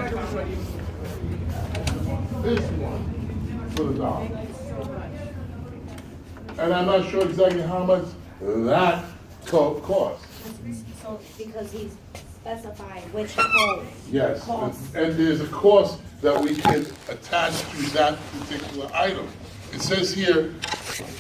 This one for the dollar. And I'm not sure exactly how much that coat costs. So, because he's specified which code. Yes, Costs. and there's a cost that we can attach to that particular item. It says here,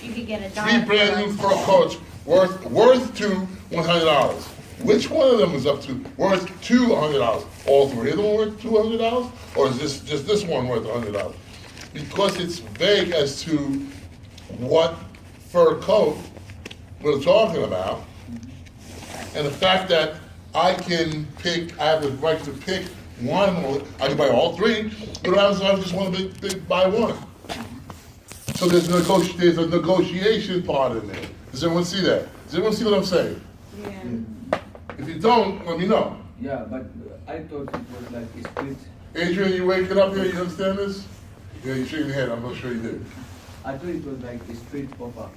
You could get a 3 dollar. brand new fur coats worth to $100. Which one of them is up to worth $200? All 3 of them worth $200, or is this just this one worth $100? Because it's vague as to what fur coat we're talking about, and the fact that I can pick, I have the right to pick one, or I can buy all 3, but I just want to buy one. So there's a negotiation part in there. Does everyone see that? Does everyone see what I'm saying? Yeah. If you don't, let me know. Yeah, but I thought it was like a split. Adrian, you waking up here? You understand this? Yeah, you shaking your head. I'm not sure you did. I thought it was like a straight offer.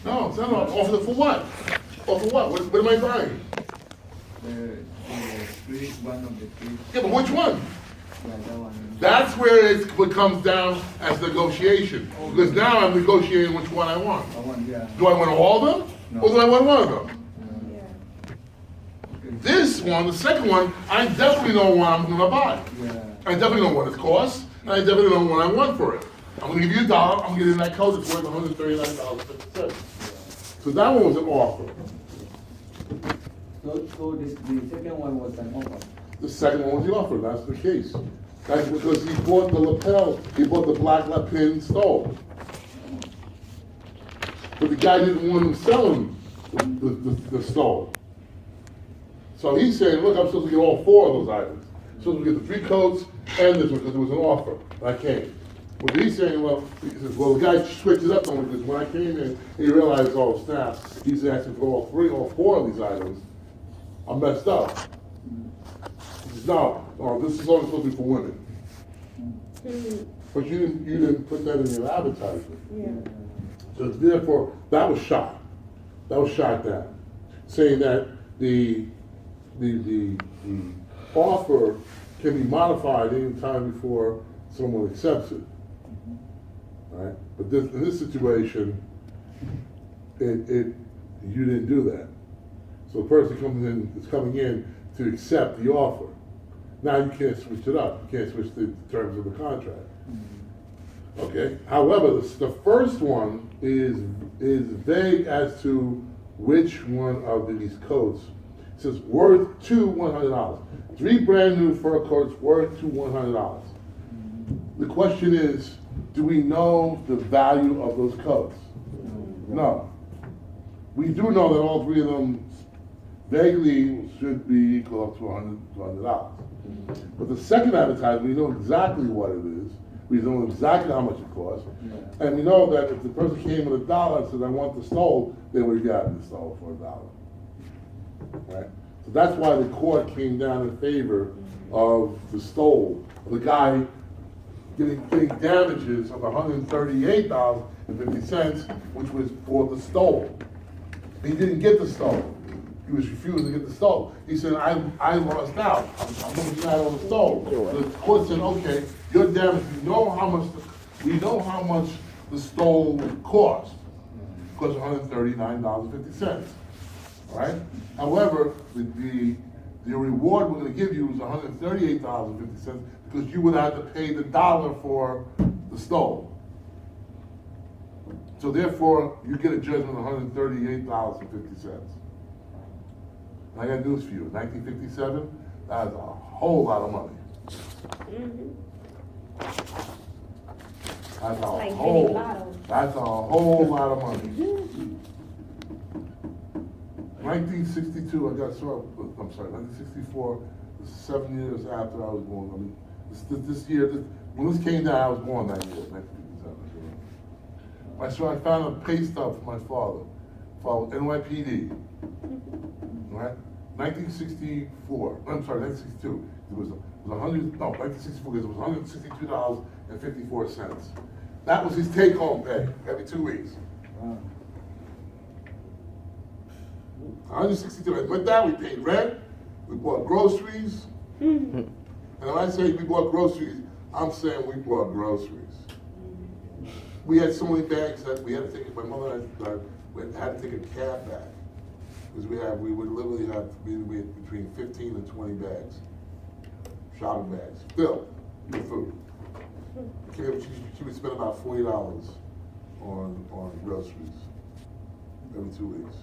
No, it's not an offer for what? Offer what? What am I buying? The street, one of the streets. Yeah, but which one? Yeah, that one. That's where what comes down as negotiation. Because now I'm negotiating which one I want. I want, yeah. Do I want all of them? No. Or do I want one of them? Okay. This one, the second one, I definitely know what I'm gonna buy. Yeah. I definitely know what it costs, and I definitely know what I want for it. I'm gonna give you $1, I'm gonna give you that coat that's worth $139.50. So that one was an offer. So the second one was an offer. The second one was the offer, that's the case. That's because he bought the lapel, he bought the black lapin stole. But the guy didn't want him selling the stole. So he's saying, look, I'm supposed to get all 4 of those items. I'm supposed to get the 3 coats and this one, because it was an offer. I came. But he's saying, well, he says, well, the guy switched it up on me, because when I came in, he realized, oh, snap, he's asking for all 4 of these items. I'm messed up. He says, no, this is only supposed to be for women. But you didn't put that in your advertisement. Yeah. So therefore, that was shot. That was shot down. Saying that the offer can be modified any time before someone accepts it. Right? But in this situation, you didn't do that. So the person is coming in to accept the offer. Now you can't switch it up. You can't switch the terms of the contract. Okay. However, the first one is vague as to which one of these coats. It says worth to $100. 3 brand new fur coats worth to $100. The question is, do we know the value of those coats? No. We do know that all 3 of them vaguely should be equal up to $100. But the second advertisement, we know exactly what it is. We know exactly how much it costs. And we know that if the person came with $1 and said, I want the stole, they would have gotten the stole for $1. Right? So that's why the court came down in favor of the stole, of the guy getting damages of $138.50, which was for the stole. He didn't get the stole. He was refusing to get the stole. He said, I lost out. I'm losing out on the stole. The court said, okay, your damage, we know how much the stole cost. It cost $139.50. All right? However, the reward we're going to give you is $138.50 because you would have to pay the $1 for the stole. So therefore, you get a judgment of $138.50. And I got news for you. 1957, that's a whole lot of money. That's like winning lotto. That's a whole lot of money. 1962, I'm sorry, 1964, 7 years after I was born. I mean, this year, when this came down, I was born that year, 1957. So I found a pay stub for my father, for NYPD. Right? 1964, I'm sorry, 1962. It was 1964, because it was $162.54. That was his take-home pay every 2 weeks. Wow. 162. With that, we paid rent, we bought groceries, And when I say we bought groceries, I'm saying we bought groceries. We had so many bags that we had to take, my mother and I had to take a cab back. Because we would literally have between 15 and 20 bags, shopping bags, filled with food. She would spend about $40 on groceries every 2 weeks.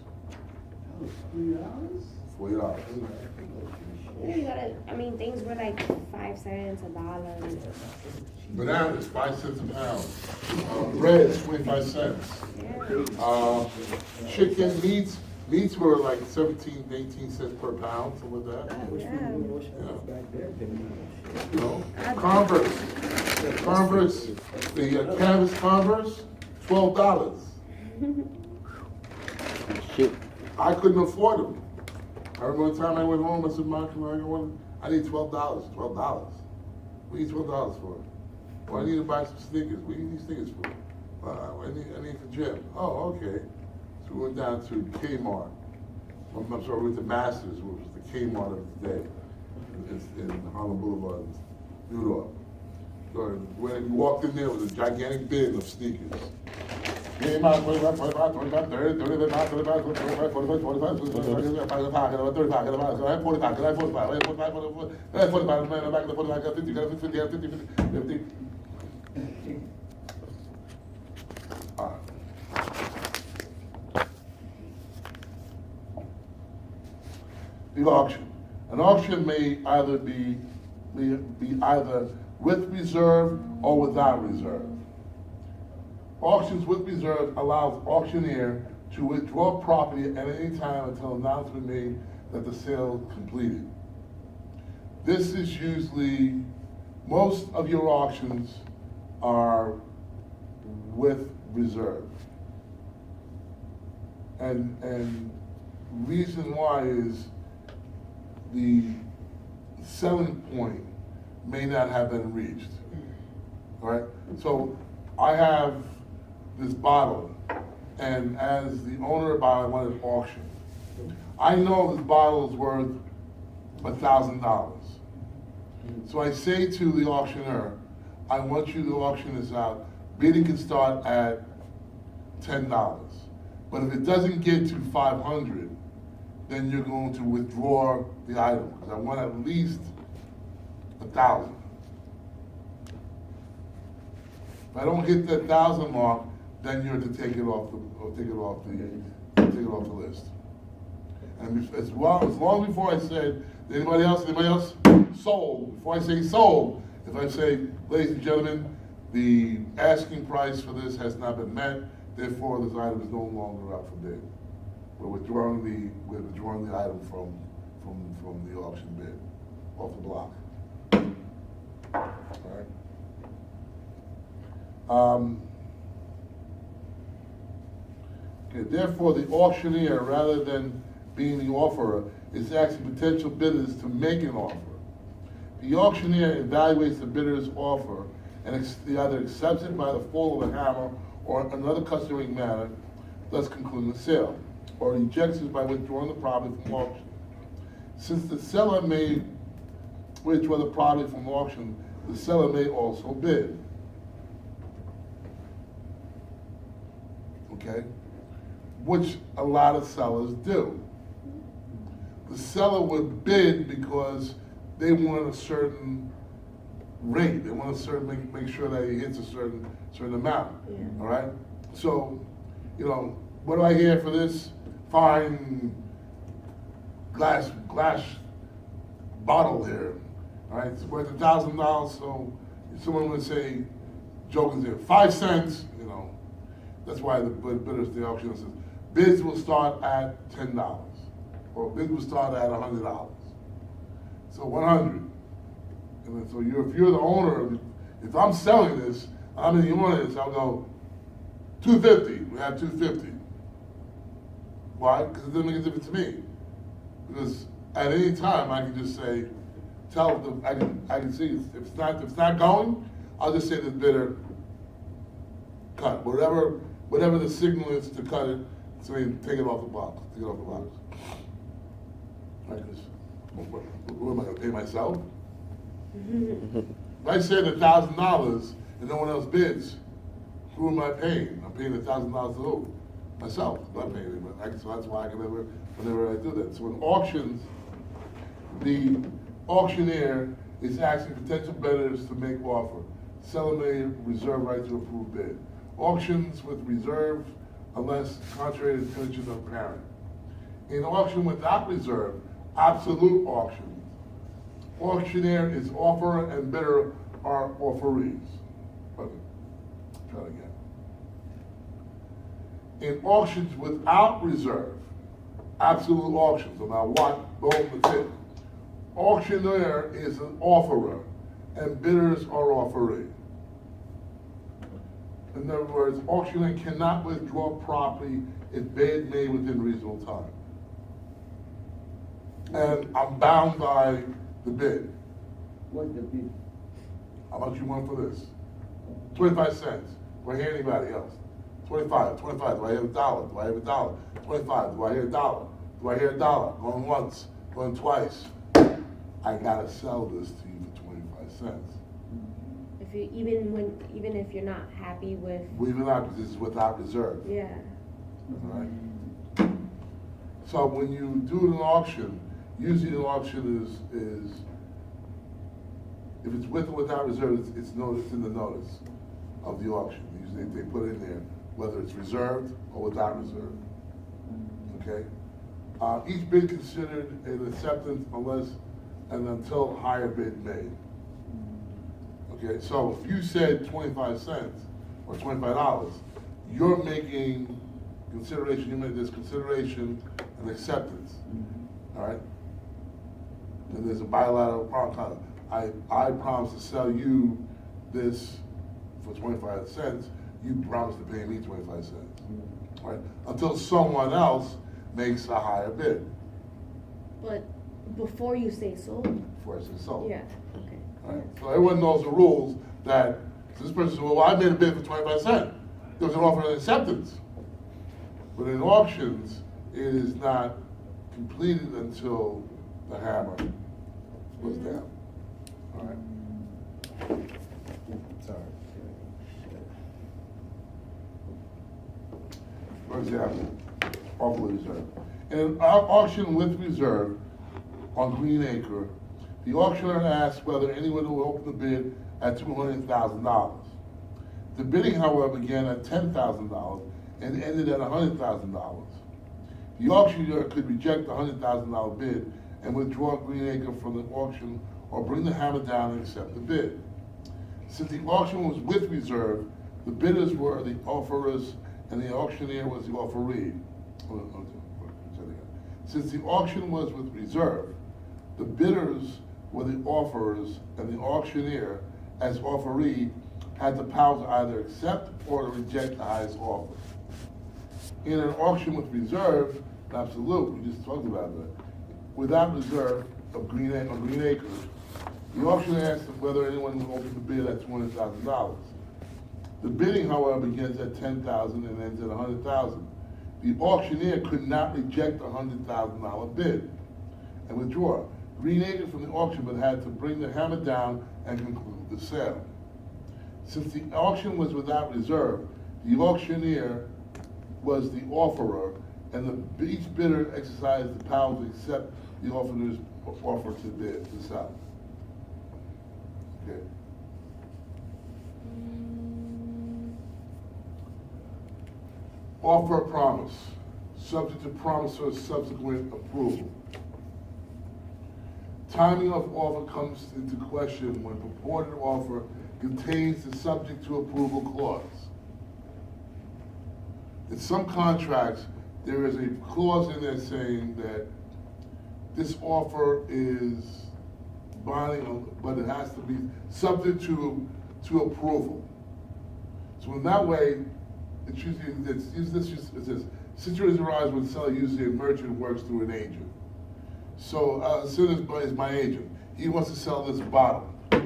$40. Yeah, you gotta, I mean, things were like 5 cents, $1. Bananas, 5 cents a pound. Bread, 25 cents. Yeah. Chicken, meats were like 17, 18 cents per pound, something like that. You know, Converse, the canvas Converse, $12. Shit. I couldn't afford them. I remember one time I went home, I said, Mom, I need $12. $12. What do you need $12 for? Well, I need to buy some sneakers. What do you need sneakers for? I need for gym. Oh, okay. So we went down to Kmart. I'm sorry, we went to Masters, which was the Kmart of the day in Harlem Boulevard, New York. So when we walked in there with a gigantic bin of sneakers. Kmart, 25, 25, 25, 30, 35, 35, 45, 45, 45, 50. The auction. An auction may either be either with reserve or without reserve. Auctions with reserve allows auctioneer to withdraw property at any time until announcement made that the sale completed. This is usually, most of your auctions are with reserve. And reason why is the selling point may not have been reached. All right? So I have this bottle, and as the owner of the bottle, I want it auctioned. I know this bottle is worth $1,000. So I say to the auctioneer, I want you to auction this out. Bidding can start at $10. But if it doesn't get to 500, then you're going to withdraw the item, because I want at least 1,000. If I don't hit that 1,000 mark, then you're to take it off the list. And as long before I said, anybody else, sold. Before I say sold, if I say, ladies and gentlemen, the asking price for this has not been met, therefore this item is no longer up for bid. We're withdrawing the item from the auction bid, off the block. All right. Okay, therefore, the auctioneer, rather than being the offerer, is asking potential bidders to make an offer. The auctioneer evaluates the bidder's offer and either accepts it by the fall of a hammer or another customary manner, thus concluding the sale, or rejects it by withdrawing the property from auction. Since the seller may withdraw the property from auction, the seller may also bid. Okay? Which a lot of sellers do. The seller would bid because they want a certain rate. They want to make sure that he hits a certain amount. Yeah. All right? So, what do I hear for this fine glass bottle here? All right, it's worth $1,000. So someone would say, joking there, 5 cents. That's why the bidders, the auction says, bids will start at $10, or bids will start at $100. So 100. And then, so if you're the owner, if I'm selling this, I'm in the audience, I'll go 250. We have 250. Why? Because it doesn't make a difference to me. Because at any time I can just say, tell them, I can see if it's not going, I'll just say to the bidder, cut whatever the signal is to cut it. So they take it off the box. Take it off the box. Right? What am I going to pay myself? If I said $1,000 and no one else bids, who am I paying? I'm paying $1,000 to who? Myself. I'm not paying anybody. So that's why I can never, whenever I do that. So in auctions, the auctioneer is asking potential bidders to make offer. Seller may reserve right to approve bid. Auctions with reserve unless contrary to the intention of parent. In auction without reserve, absolute auctions, auctioneer is offerer and bidder are offerees. Okay, try it again. In auctions without reserve, absolute auctions, no matter what, boom, that's it. Auctioneer is an offerer and bidders are offeree. In other words, auctioneer cannot withdraw property if bid made within reasonable time. And I'm bound by the bid. What's the bid? How much you want for this? 25 cents. Do I hear anybody else? 25. Do I hear $1? Do I hear $1? 25. Do I hear $1? Do I hear $1? Going once, going twice. I gotta sell this to you for 25 cents. If you, even if you're not happy with, Even out, this is without reserve. yeah. All right? So when you do an auction, usually an auction is if it's with or without reserve, it's noticed in the notice of the auction. Usually they put in there whether it's reserved or without reserve. Okay? Each bid considered an acceptance unless and until higher bid made. Okay, so if you said 25 cents or $25, you're making consideration, you made this consideration and acceptance. All right? And there's a bilateral promise. I promise to sell you this for 25 cents. You promise to pay me 25 cents. All right? Until someone else makes a higher bid. But before you say sold, Before I say sold. yeah, okay. Right? So everyone knows the rules that this person says, well, I made a bid for 25 cents. There was an offer and acceptance. But in auctions, it is not completed until the hammer was down. All right? Sorry. For example, offer with reserve. In an auction with reserve on Green Acre, the auctioneer asked whether anyone will open the bid at $200,000. The bidding, however, began at $10,000 and ended at $100,000. The auctioneer could reject the $100,000 bid and withdraw Green Acre from the auction or bring the hammer down and accept the bid. Since the auction was with reserve, the bidders were the offerers and the auctioneer was the offeree. Since the auction was with reserve, the bidders were the offerers and the auctioneer, as offeree, had the power to either accept or to reject the highest offer. In an auction with reserve, absolute, we just talked about that, without reserve of Green Acres, the auctioneer asked whether anyone would open the bid at $200,000. The bidding, however, begins at $10,000 and ends at $100,000. The auctioneer could not reject the $100,000 bid and withdraw Green Acres from the auction, but had to bring the hammer down and conclude the sale. Since the auction was without reserve, the auctioneer was the offerer, and each bidder exercised the power to accept the offerer's offer to bid, to sell. Okay. Offer promise, subject to promisor's subsequent approval. Timing of offer comes into question when purported offer contains the subject to approval clause. In some contracts, there is a clause in there saying that this offer is binding, but it has to be subject to approval. So in that way, it's usually, it says, situations arise when seller usually a merchant works through an agent. So, seller is my agent. He wants to sell this bottle. All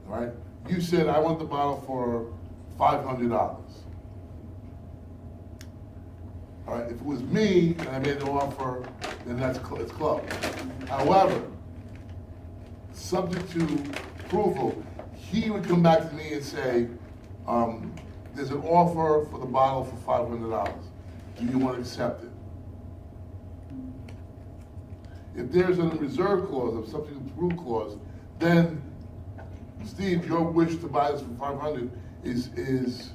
right? You said, I want the bottle for $500. All right? If it was me and I made an offer, then it's closed. However, subject to approval, he would come back to me and say, there's an offer for the bottle for $500. Do you want to accept it? If there's a reserve clause, a subject to approve clause, then Steve, your wish to buy this for 500 is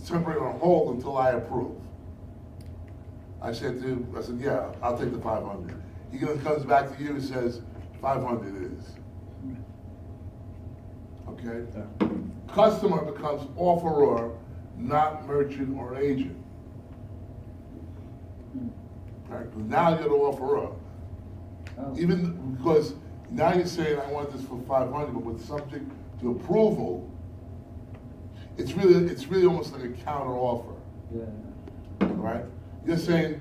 temporarily on hold until I approve. I said, yeah, I'll take the 500. He comes back to you and says, 500 it is. Okay? Customer becomes offeror, not merchant or agent. Right? Now you're the offeror. Oh. Even because now you're saying I want this for 500, but with subject to approval, it's really almost like a counter offer, Yeah. right? You're saying,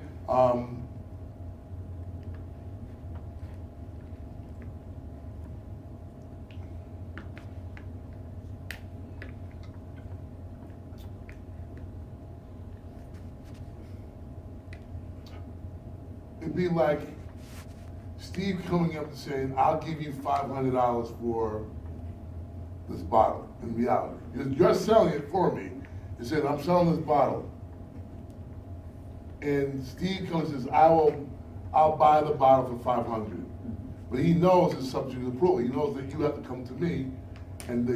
it'd be like Steve coming up and saying, I'll give you $500 for this bottle, in reality. You're selling it for me. You said, I'm selling this bottle. And Steve comes and says, I'll buy the bottle for 500. But he knows it's subject to approval. He knows that you have to come to me, and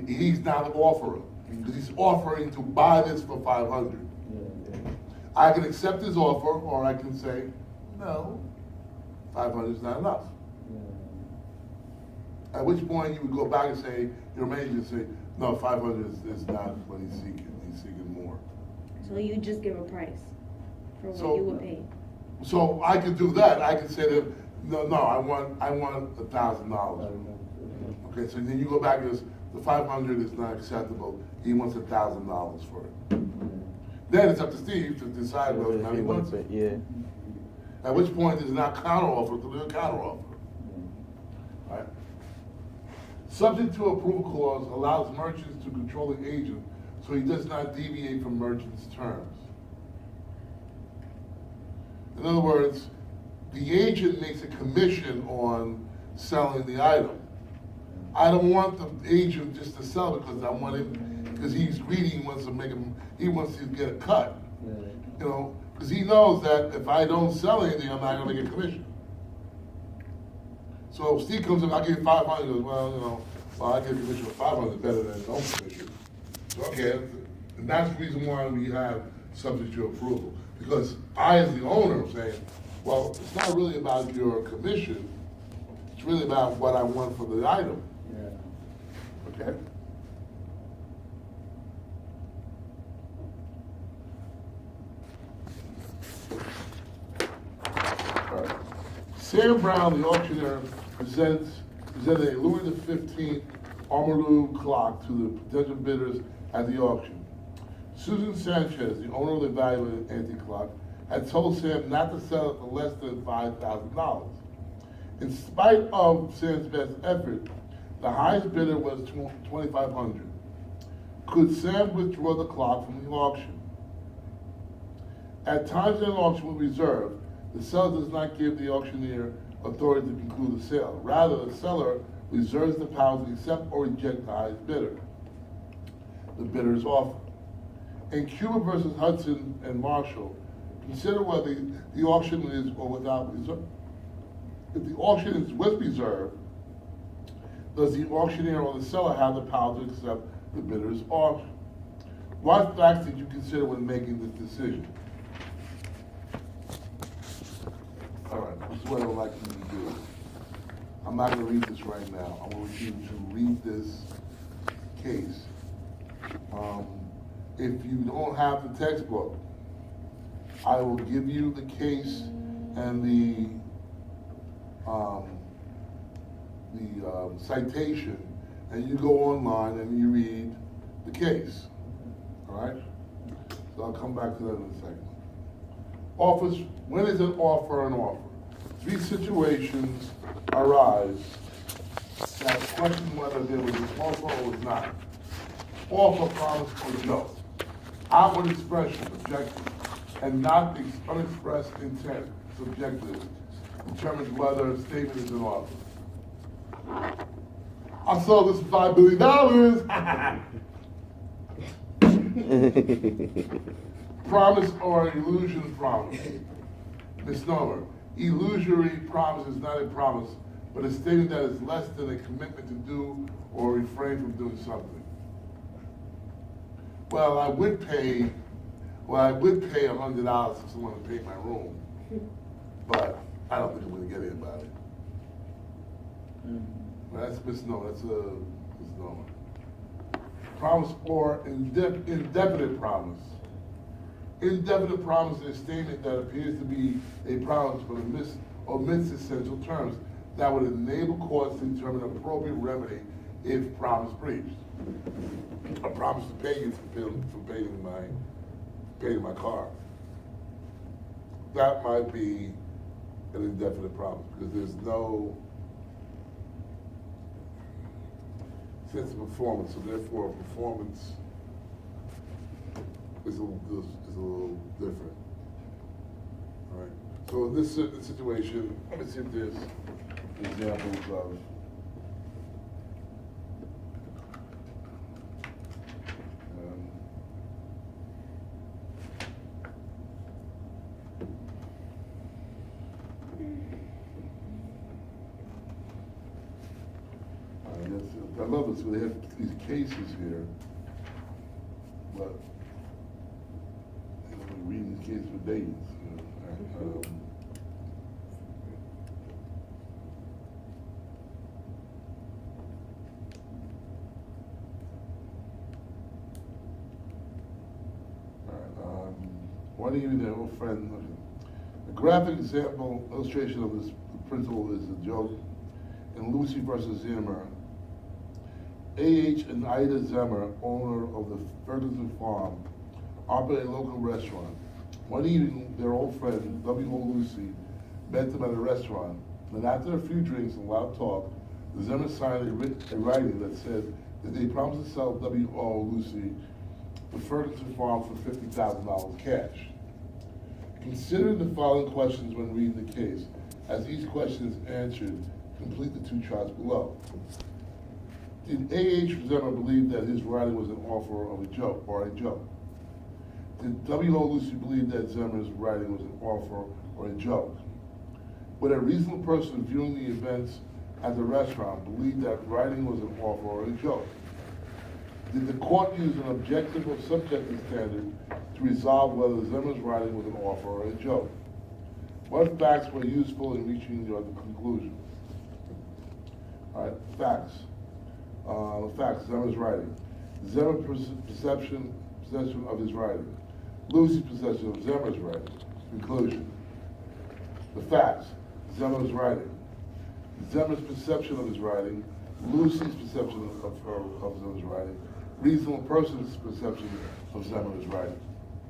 he's now the offerer. Because he's offering to buy this for 500. Yeah. I can accept his offer, or I can say, no, 500 is not enough. Yeah. At which point you would go back and say, your manager would say, no, 500 is not what he's seeking. He's seeking more. So you just give a price for what So- you would pay. So I could do that. I could say to him, no, I want $1,000. Okay, so then you go back and goes, the 500 is not acceptable. He wants $1,000 for it. Then it's up to Steve to decide whether or not he wants it. Yeah. At which point there's not counter offer to do a counter offer. Right? Subject to approval clause allows merchants to control the agent so he does not deviate from merchant's terms. In other words, the agent makes a commission on selling the item. I don't want the agent just to sell it because I want him, because he's greedy, he wants to get a cut. Yeah. You know, because he knows that if I don't sell anything, I'm not gonna get commission. So if Steve comes in, I'll give you 500, he goes, well, I get commission for 500 better than no commission. So, okay, and that's the reason why we have subject to approval. Because I, as the owner, am saying, well, it's not really about your commission, it's really about what I want for the item, Yeah. okay? All right. Sam Brown, the auctioneer, presented a Louis XV Armadillo clock to the potential bidders at the auction. Susan Sanchez, the owner of the valuable antique clock, had told Sam not to sell it for less than $5,000. In spite of Sam's best effort, the highest bidder was $2,500. Could Sam withdraw the clock from the auction? At times when an auction was reserved, the seller does not give the auctioneer authority to conclude the sale. Rather, the seller reserves the power to accept or reject the highest bidder, the bidder's offer. In Cuba versus Hudson and Marshall, consider whether the auction is or without reserve. If the auction is with reserve, does the auctioneer or the seller have the power to accept the bidder's offer? What facts did you consider when making this decision? All right, this is what I would like you to do. I'm not going to read this right now. I want you to read this case. If you don't have the textbook, I will give you the case and the citation, and you go online and you read the case. All right? So I'll come back to that in a second. Offers, when is an offer an offer? Three situations arise that question whether there was an offer or was not. Offer, promise, or no. Outward expression, objective, and not the unexpressed intent, subjective, determines whether a statement is an offer. I sold this for $5 billion. Promise or illusion promise. Misnomer. Illusory promise is not a promise, but a statement that is less than a commitment to do or refrain from doing something. Well, I would pay $100 if someone would pay my room, but I don't think I'm gonna get anybody. Well, that's misnomer, that's a misnomer. Promise or indefinite promise. Indefinite promise is a statement that appears to be a promise but omits essential terms that would enable courts to determine appropriate remedy if promise breached. A promise to pay you for paying my car. That might be an indefinite promise because there's no sense of performance, so therefore performance is a little different. All right. So in this situation, let's see if there's examples of I love this, they have these cases here, but I'm reading these cases for days. Why do you need a old friend? A graphic example, illustration of this principle is a joke in Lucy versus Zimmer. A.H. and Ida Zemmer, owner of the Ferguson Farm, operate a local restaurant. One evening, their old friend, W.O. Lucy, met them at a restaurant, and after a few drinks and loud talk, the Zemmer signed a writing that said that they promised to sell W.O. Lucy the Ferguson Farm for $50,000 cash. Consider the following questions when reading the case. As each question is answered, complete the two charts below. Did A.H. Zemmer believe that his writing was an offer of a joke or a joke? Did W.O. Lucy believe that Zemmer's writing was an offer or a joke? Would a reasonable person viewing the events at the restaurant believe that writing was an offer or a joke? Did the court use an objective or subjective standard to resolve whether Zemmer's writing was an offer or a joke? What facts were useful in reaching the conclusion? All right, facts. Facts, Zemmer's writing. Zemmer's possession of his writing. Lucy's possession of Zemmer's writing. Conclusion. The facts, Zemmer's writing. Zemmer's perception of his writing. Lucy's perception of Zemmer's writing. Reasonable person's perception of Zemmer's writing.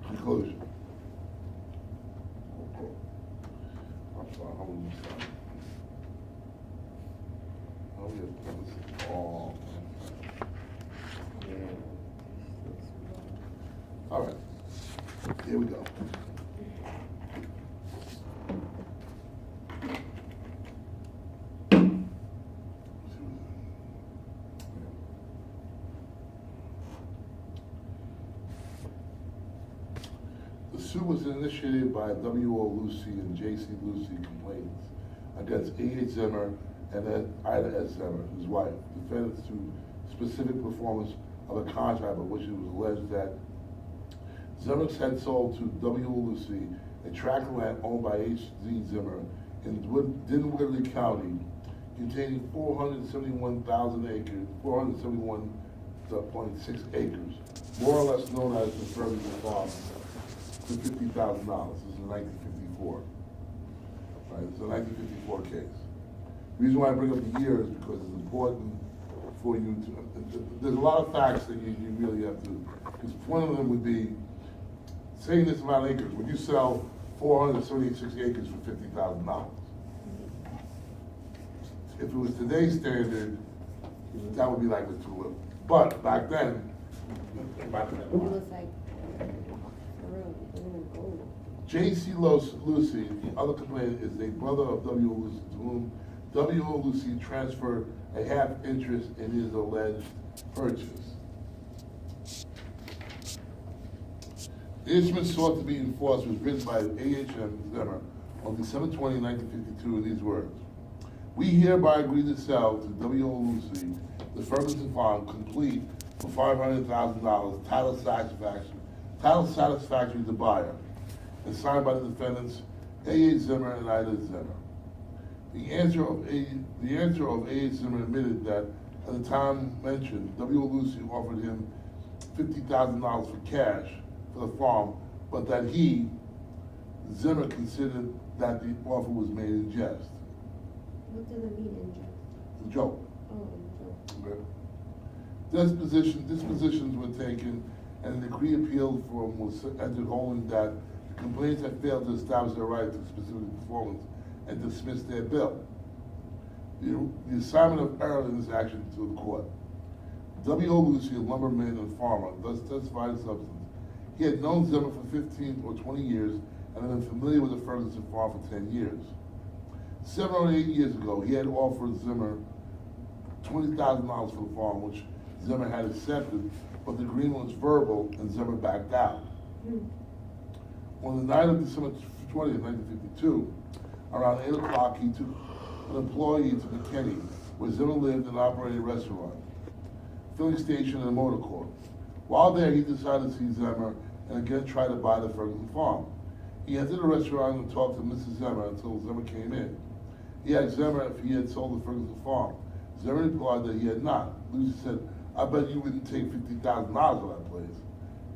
Conclusion. I'm sorry, how would you start? Oh, yeah, this is all. All right, here we go. The suit was initiated by W.O. Lucy and J.C. Lucy complaints against A.H. Zemmer and Ida S. Zemmer, his wife, defendants to specific performance of a contract by which it was alleged that Zemmer had sold to W.O. Lucy a tract of land owned by H.Z. Zemmer in Dinwiddie County, containing 471,000 acres, 471.6 acres, more or less known as the Ferguson Farm, for $50,000. This is in 1954. Right, it's a 1954 case. The reason why I bring up the year is because it's important for you to, there's a lot of facts that you really have to, because one of them would be, saying this amount of acres, would you sell 476 acres for $50,000? If it was today's standard, that would be like the tulip. But back then, It was like, J.C. Lucy, the other complainant, is a brother of W. Lucy, to whom W.O. Lucy transferred a half interest in his alleged purchase. The instrument sought to be enforced was written by A.H.M. Zimmer on December 20, 1952, in these words. We hereby agree to sell to W.O. Lucy the Ferguson Farm complete for $500,000, title satisfactory to buyer, and signed by the defendants A.H. Zimmer and Ida Zimmer. The answer of A.H. Zimmer admitted that at the time mentioned, W.O. Lucy offered him $50,000 for cash for the farm, but that he, Zimmer, considered that the offer was made in jest. What does it mean in jest? A joke. Oh, in joke. Dispositions were taken, and a decree appealed from was entered holding that the complainants had failed to establish their right to specific performance and dismissed their bill. The assignment of error in this action to the court. W.O. Lucy, a lumberman and farmer, thus testified in substance. He had known Zimmer for 15 or 20 years and had been familiar with the Ferguson farm for 10 years. 7 or 8 years ago, he had offered Zimmer $20,000 for the farm, which Zimmer had accepted, but the agreement was verbal and Zimmer backed out. On the night of December 20th, 1952, around 8 o'clock, he took an employee to McKinney, where Zimmer lived and operated a restaurant, filling station, and a motor court. While there, he decided to see Zimmer and again tried to buy the Ferguson farm. He entered the restaurant and talked to Mrs. Zimmer until Zimmer came in. He asked Zimmer if he had sold the Ferguson farm. Zimmer replied that he had not. Lucy said, I bet you wouldn't take $50,000 for that place.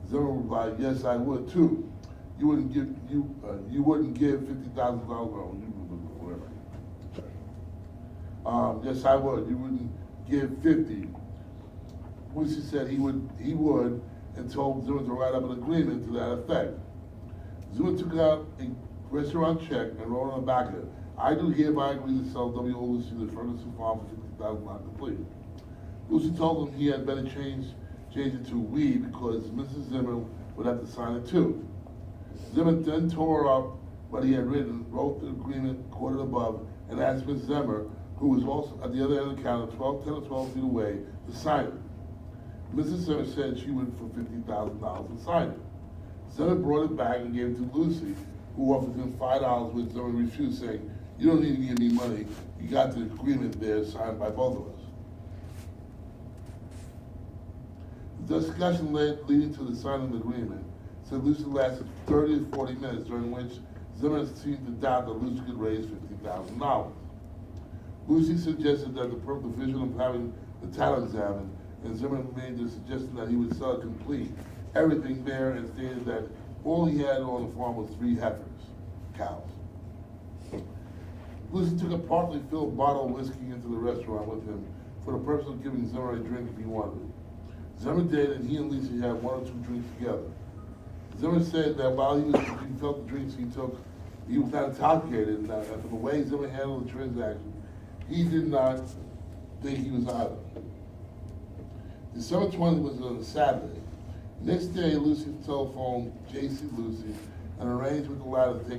Zimmer replied, yes, I would too. You wouldn't give $50,000, whatever. Yes, I would. You wouldn't give 50. Lucy said he would, and told Zimmer to write up an agreement to that effect. Zimmer took out a restaurant check and wrote on the back of it, I do hereby agree to sell W.O. Lucy the Ferguson farm for $50,000 not complete. Lucy told him he had better change it to we because Mrs. Zimmer would have to sign it too. Zimmer then tore up what he had written, wrote the agreement quoted above, and asked Ms. Zimmer, who was also at the other end of the counter, 10 or 12 feet away, to sign it. Mrs. Zimmer said she would for $50,000 to sign it. Zimmer brought it back and gave it to Lucy, who offered him $5, which Zimmer refused, saying, you don't need to give me money, you got the agreement there signed by both of us. The discussion leading to the signing of the agreement said Lucy lasted 30 to 40 minutes, during which Zimmer seemed to doubt that Lucy could raise $50,000. Lucy suggested that the provision of having the title examined, and Zimmer made the suggestion that he would sell it complete, everything there, and stated that all he had on the farm was 3 heifers, cows. Lucy took a partly filled bottle of whiskey into the restaurant with him for the purpose of giving Zimmer a drink if he wanted it. Zimmer did, and he and Lucy had 1 or 2 drinks together. Zimmer said that while he felt the drinks he took, he was not intoxicated, and from the way Zimmer handled the transaction, he did not think he was either. December 20th was on a Saturday. Next day, Lucy telephoned J.C. Lucy and arranged with the latter to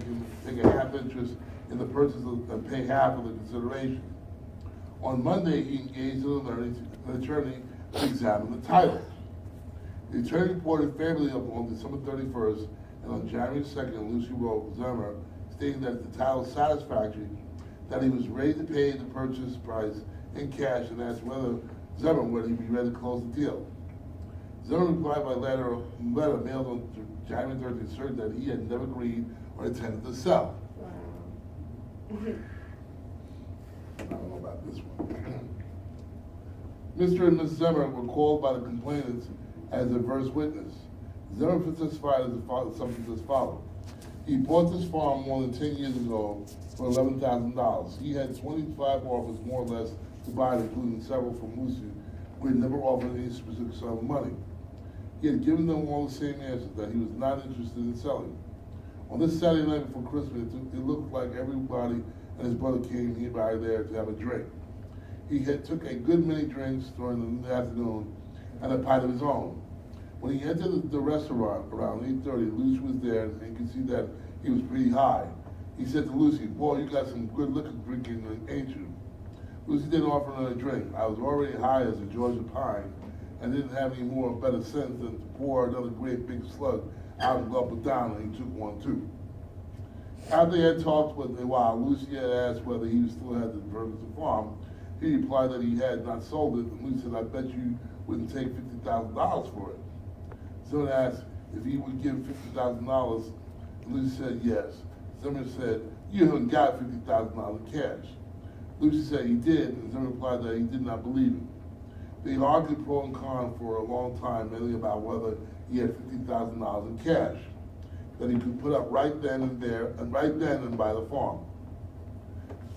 take a half interest in the purchase and pay half of the consideration. On Monday, he engaged an attorney to examine the title. The attorney reported favorably on December 31st, and on January 2nd, Lucy wrote Zimmer stating that the title was satisfactory, that he was ready to pay the purchase price in cash, and asked Zimmer would he be ready to close the deal. Zimmer replied by letter mailed on January 13th, asserting that he had never agreed or intended to sell. Wow. I don't know about this one. Mr. and Ms. Zimmer were called by the complainants as adverse witness. Zimmer testified something as follows. He bought this farm more than 10 years ago for $11,000. He had 25 offers, more or less, to buy it, including several from Lucy, who had never offered any specific sum of money. He had given them all the same answers, that he was not interested in selling. On this Saturday night before Christmas, it looked like everybody and his brother came by there to have a drink. He took a good many drinks during the afternoon and a pint of his own. When he entered the restaurant around 8:30, Lucy was there, and you could see that he was pretty high. He said to Lucy, boy, you got some good liquor drinking, ain't you? Lucy didn't offer another drink. I was already high as a Georgia pine and didn't have any more better sense than to pour another great big slug out and gulp it down, and he took one too. After they had talked with a while, Lucy had asked whether he still had the Ferguson farm. He replied that he had not sold it, and Lucy said, I bet you wouldn't take $50,000 for it. Someone asked if he would give $50,000, and Lucy said yes. Someone said, you haven't got $50,000 in cash. Lucy said he did, and someone replied that he did not believe it. They argued pro and con for a long time, mainly about whether he had $50,000 in cash that he could put up right then and there, and right then and buy the farm.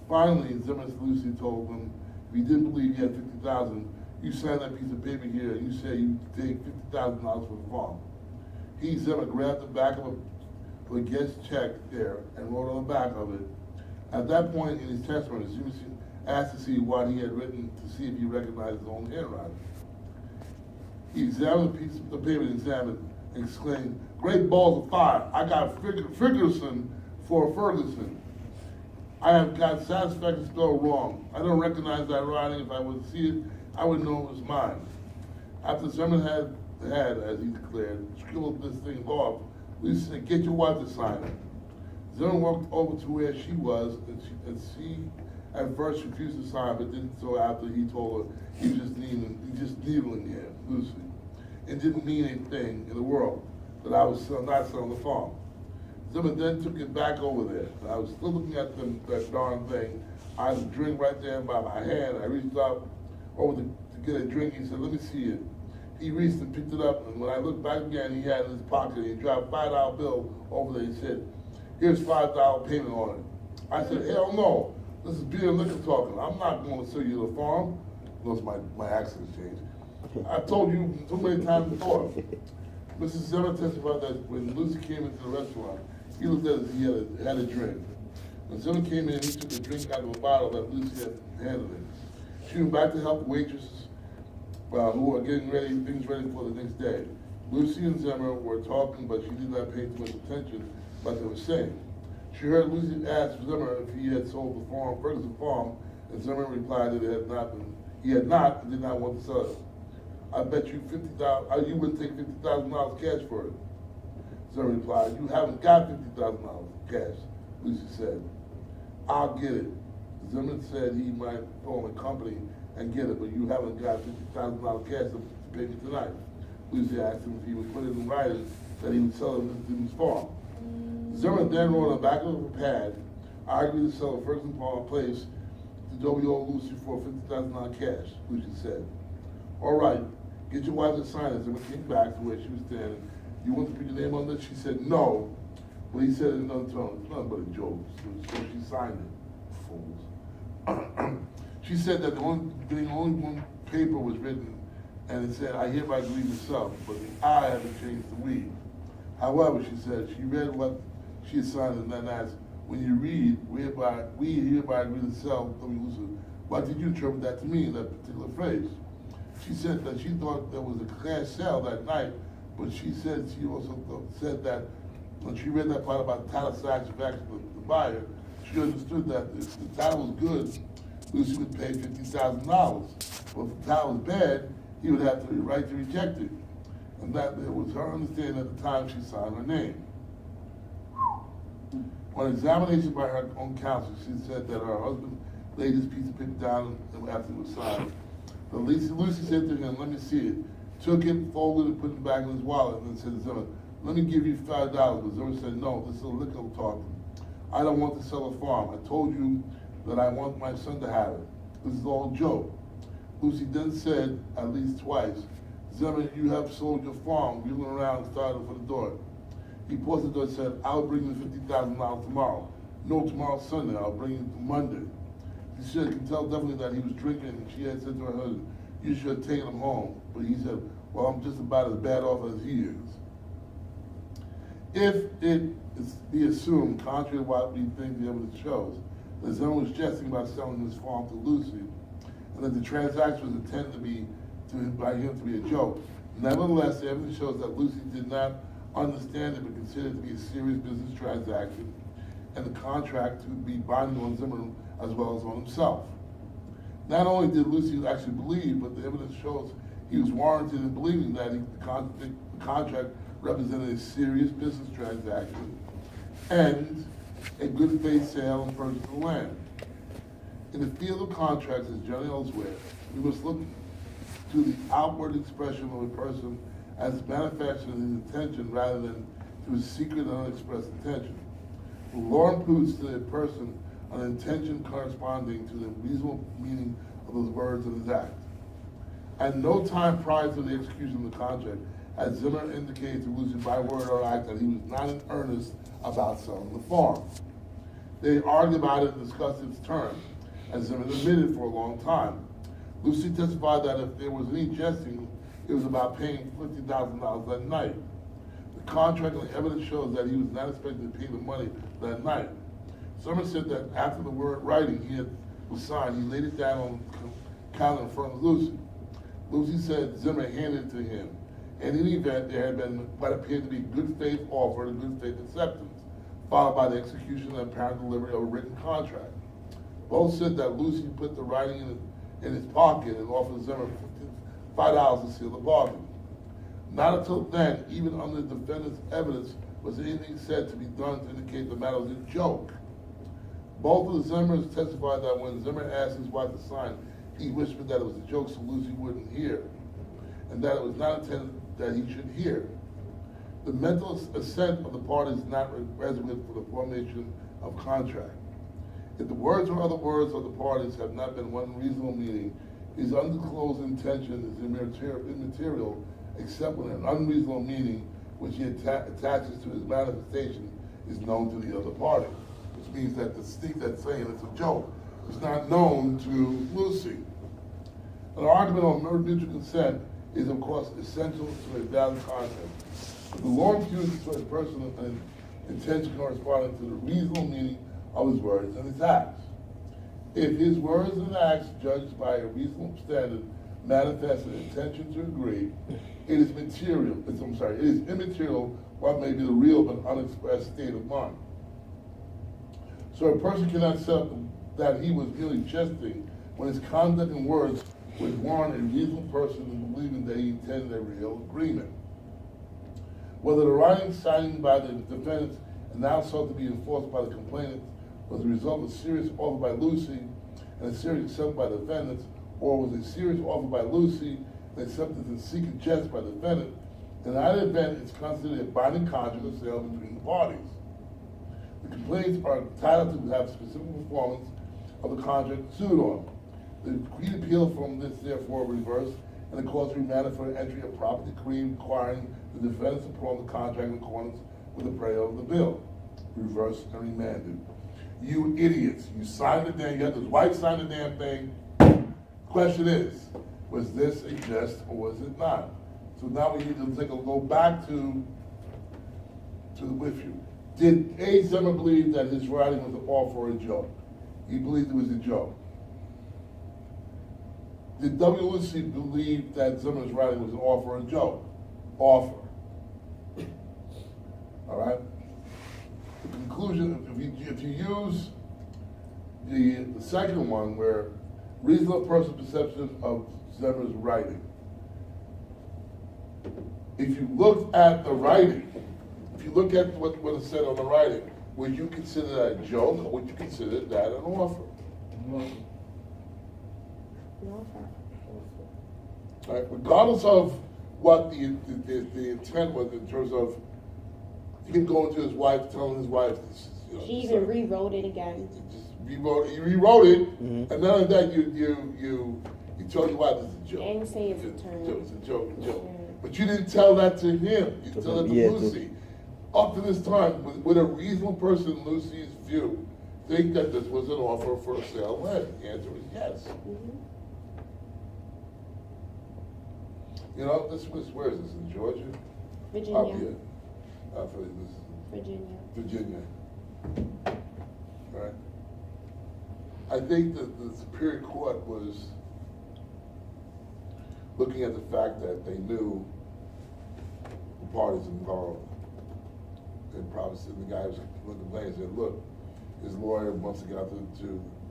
Finally, Zimmer's Lucy told him, if he didn't believe he had $50,000, you sign that piece of paper here and you say you take $50,000 for the farm. He, Zimmer, grabbed the back of a guest check there and wrote on the back of it. At that point in his testimony, Zimmer asked to see what he had written to see if he recognized his own handwriting. He examined the piece of the paper and examined and exclaimed, great balls of fire, I got Ferguson for Ferguson. I have got satisfaction spelled wrong. I don't recognize that writing. If I would see it, I would know it was mine. After Zimmer had, as he declared, scribbled this thing off, Lucy said, get your wife to sign it. Zimmer walked over to where she was, and she at first refused to sign, but did so after he told her he was just needling her, Lucy. It didn't mean anything in the world that I was not selling the farm. Zimmer then took it back over there. I was still looking at that darn thing. I had a drink right there by my hand. I reached out over to get a drink. He said, let me see it. He reached and picked it up, and when I looked back again, he had it in his pocket. He dropped a $5 bill over there. He said, here's $5 payment on it. I said, hell no. This is beer and liquor talking. I'm not going to sell you the farm. Notice my accent changed. I've told you too many times before. Mrs. Zimmer testified that when Lucy came into the restaurant, he looked at it as he had a drink. When Zimmer came in, he took a drink out of a bottle that Lucy had handed him. She went back to help the waitresses who were getting things ready for the next day. Lucy and Zimmer were talking, but she did not pay too much attention to what they were saying. She heard Lucy ask Zimmer if he had sold the farm, Ferguson farm, and Zimmer replied that he had not and did not want to sell it. I bet you you wouldn't take $50,000 cash for it. Zimmer replied, you haven't got $50,000 cash, Lucy said. I'll get it. Zimmer said he might phone a company and get it, but you haven't got $50,000 cash to pay me tonight. Lucy asked him if he would put it in writing that he would sell it in his farm. Zimmer then wrote on the back of a pad, I agree to sell a Ferguson farm place to W.O. Lucy for $50,000 cash, Lucy said. All right, get your wife to sign it. Zimmer came back to where she was standing. You want to put your name on this? She said no, but he said in another tone, it's nothing but a joke. So she signed it, fools. She said that the only one paper was written, and it said, I hereby agree to sell, but the I haven't changed the we. However, she said, she read what she had signed and then asked, when you read, we hereby agree to sell, what did you interpret that to mean, that particular phrase? She said that she thought there was a cash sale that night, but she said she also said that when she read that part about title satisfaction of the buyer, she understood that if the title was good, Lucy would pay $50,000. But if the title was bad, he would have the right to reject it. And that it was her understanding at the time she signed her name. On examination by her own counsel, she said that her husband laid his piece of paper down after it was signed. But Lucy said to him, let me see it. Took it, folded it, put it back in his wallet, and then said to Zimmer, let me give you $5. But Zimmer said, no, this is a liquor talking. I don't want to sell a farm. I told you that I want my son to have it. This is all a joke. Lucy then said, at least twice, Zimmer, you have sold your farm. We went around and started for the door. He paused the door and said, I'll bring you $50,000 tomorrow. No, tomorrow's Sunday. I'll bring you Monday. She could tell definitely that he was drinking, and she had said to her husband, you should have taken him home. But he said, well, I'm just about as bad off as he is. If it is be assumed, contrary to what we think the evidence shows, that Zimmer was jesting about selling his farm to Lucy, and that the transaction was intended by him to be a joke, nevertheless, the evidence shows that Lucy did not understand it but considered it to be a serious business transaction, and the contract to be binding on Zimmer as well as on himself. Not only did Lucy actually believe, but the evidence shows he was warranted in believing that the contract represented a serious business transaction and a good faith sale and purchase of land. In the field of contracts, as generally elsewhere, we must look to the outward expression of a person as manifesting his intention rather than to his secret and unexpressed intention. The law imputes to a person an intention corresponding to the reasonable meaning of those words and his act. At no time prior to the execution of the contract had Zimmer indicated to Lucy by word or act that he was not in earnest about selling the farm. They argued about it and discussed its terms, as Zimmer admitted for a long time. Lucy testified that if there was any jesting, it was about paying $50,000 that night. The contract and the evidence shows that he was not expected to pay the money that night. Zimmer said that after the word writing was signed, he laid it down on the counter in front of Lucy. Lucy said Zimmer handed it to him. In any event, there had been what appeared to be good faith offer and good faith acceptance, followed by the execution and apparent delivery of a written contract. Both said that Lucy put the writing in his pocket and offered Zimmer $5 to seal the bargain. Not until then, even under the defendant's evidence, was anything said to be done to indicate the matter was a joke. Both of the Zimmers testified that when Zimmer asked his wife to sign, he whispered that it was a joke so Lucy wouldn't hear, and that it was not intended that he should hear. The mental assent of the parties is not requisite for the formation of contract. If the words or other words of the parties have not been one reasonable meaning, his undisclosed intention is immaterial, except when an unreasonable meaning which he attaches to his manifestation is known to the other party, which means that the stick that's saying it's a joke is not known to Lucy. An argument on mutual consent is, of course, essential to a valid contract. The law imputes to a person an intention corresponding to the reasonable meaning of his words and his acts. If his words and acts, judged by a reasonable standard, manifest an intention to agree, it is immaterial what may be the real but unexpressed state of mind. So a person cannot say that he was merely jesting when his conduct and words would warrant a reasonable person in believing that he intended a real agreement. Whether the writing signing by the defendants and now sought to be enforced by the complainant was the result of a serious offer by Lucy and a serious acceptance by the defendants, or was a serious offer by Lucy and acceptance and secret jest by the defendant, in either event it's considered a binding contract of sale between the parties. The complainants are entitled to have specific performance of the contract sued on. The decree appeal from this therefore reversed, and the cause remanded for entry of proper decree requiring the defendants to perform the contract in accordance with the prayer of the bill. Reversed and remanded. You idiots, you signed the damn, you had his wife sign the damn thing. Question is, was this a jest or was it not? So now we need to go back to the with you. Did A. Zimmer believe that his writing was an offer or a joke? He believed it was a joke. Did W. Lucy believe that Zimmer's writing was an offer or a joke? Offer. All right? The conclusion, if you use the second one, where reasonable person's perception of Zimmer's writing, if you look at the writing, if you look at what is said on the writing, would you consider that a joke or would you consider that an offer? No, All right, regardless of what the intent was in terms of, he can go into his wife, telling his wife, She even rewrote it again. He rewrote it, and none of that. You told your wife it's a joke. And say it's a term. It's a joke. Yeah. But you didn't tell that to him. You told it to Lucy. Up to this time, would a reasonable person in Lucy's view think that this was an offer for a sale of land? The answer is yes. Mm-hmm. You know, where is this, in Georgia? Virginia. Up here. I feel like this is Virginia. Right? I think that the Superior Court was looking at the fact that they knew the parties involved. And probably said, the guy was looking at and said, look, his lawyer wants to get out to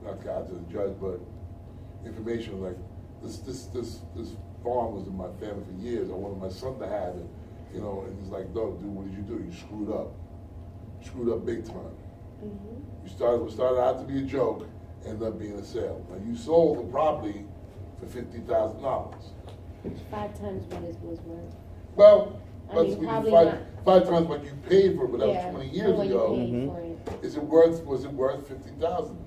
not get out to the judge, but information like, this farm was in my family for years, I wanted my son to have it, you know, and he's like, no, dude, what did you do? You screwed up. You screwed up big time. Mhm. You started out to be a joke, ended up being a sale. Now, you sold the property for $50,000. 5 times what it was worth. Well, I let's mean, give you probably five, not. 5 times what you paid for it, but that Yeah, was 20 for years what you ago. paid for it. Was it worth 50,000?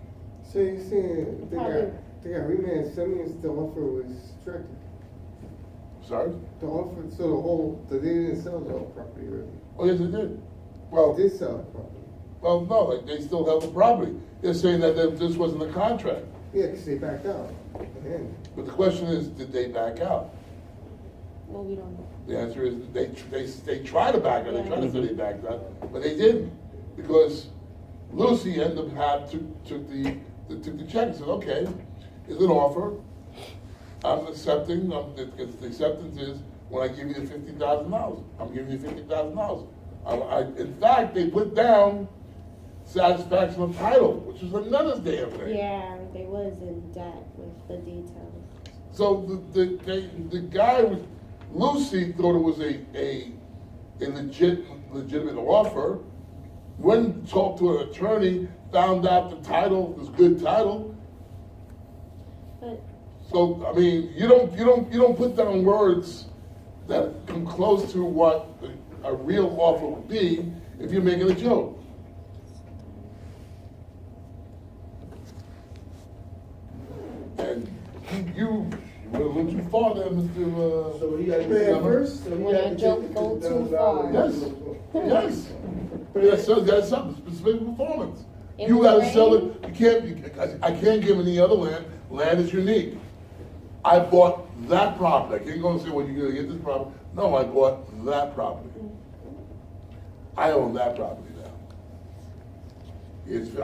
So you're saying Probably. they got remanded, so that means the offer was strict. Sorry? The offer, so they didn't sell the whole property really. Oh, yes, it did. They Well, did sell the property. well, no, like, they still held the property. They're saying that this wasn't a contract. Yeah, because they backed out. And But the question is, did they back out? Well, we don't know. The answer is, they tried to back out, they tried to say they backed out, but they didn't. Because Lucy ended up took the check and said, okay, it's an offer. I'm accepting, the acceptance is when I give you the $50,000. I'm giving you $50,000. In fact, they put down satisfaction of title, which is another damn thing. Yeah, they was in debt with the details. So the guy with Lucy thought it was a legitimate offer. Went and talked to an attorney, found out the title was good title. But So I mean, you don't put down words that come close to what a real offer would be if you're making a joke. And you went a little too far there, Mr. so he got to pay at first? So he When had a to joke take the go too $50,000. far. Yes. Yes, so that's something, specific performance. It You was gotta sell it, rain? I can't give any other land, land is unique. I bought that property, I can't go and say, well, you're gonna get this property, no, I bought that property. I own that property now.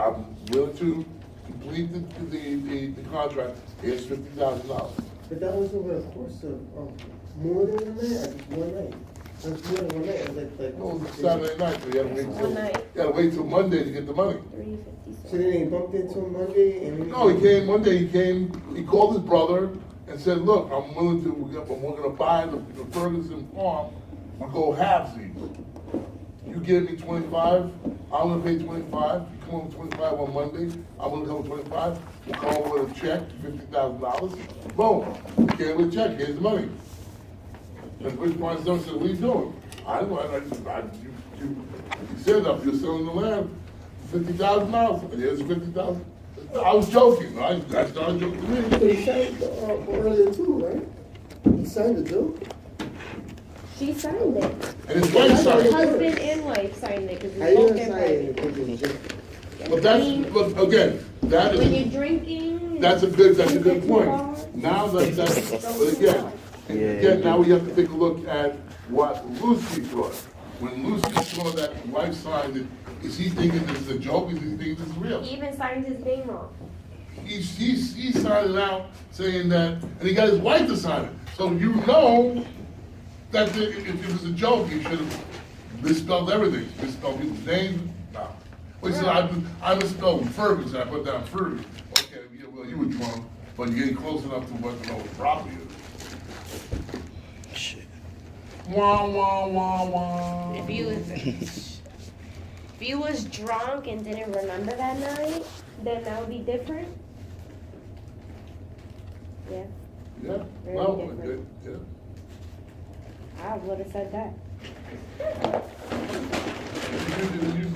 I'm willing to complete the contract, it's $50,000. But that was over the course of more than a night, or just one night? It was more than one night, it was like. Well, it's Saturday night, so you gotta wait One till, night. you gotta wait till Monday to get the money. 357. So then they bumped into him Monday and. No, he came, one day he called his brother and said, look, I'm willing to, we're gonna buy the Ferguson farm, we'll go halvesies. You give me 25, I'm gonna pay 25, you come over with 25 on Monday, I'm gonna come with 25, we'll come over with a check, $50,000, boom, he came with a check, here's the money. And Rich Barnes said, what are you doing? I don't know, you said that you're selling the land for $50,000, and here's $50,000. I was joking, right? That's not a joke to me. But he signed earlier too, right? He signed it too? She signed it. And his wife signed it. Husband and wife signed it because How it's you both gonna their sign it private. if it's just? But that's, but again, that When you're is, drinking. that's a good you get too point. far, Now that's, don't but too again, far. again, now we have to take a look at what Lucy thought. When Lucy saw that wife signed it, is he thinking this is a joke, is he thinking this is real? He even signed his name wrong. He signed it out saying that, and he got his wife to sign it. So you know that if it was a joke, he should have misspelled everything, misspelled people's names. No. Well, he said, I misspelled Ferguson, I put down Ferguson. Okay, yeah, well, you were drunk, but you're getting close enough to what the property is. Shit. Wah, wah, wah, wah. If you was drunk and didn't remember that night, then that would be different. Yeah, Yeah, Very well, different. good, yeah. I would have said that. Did you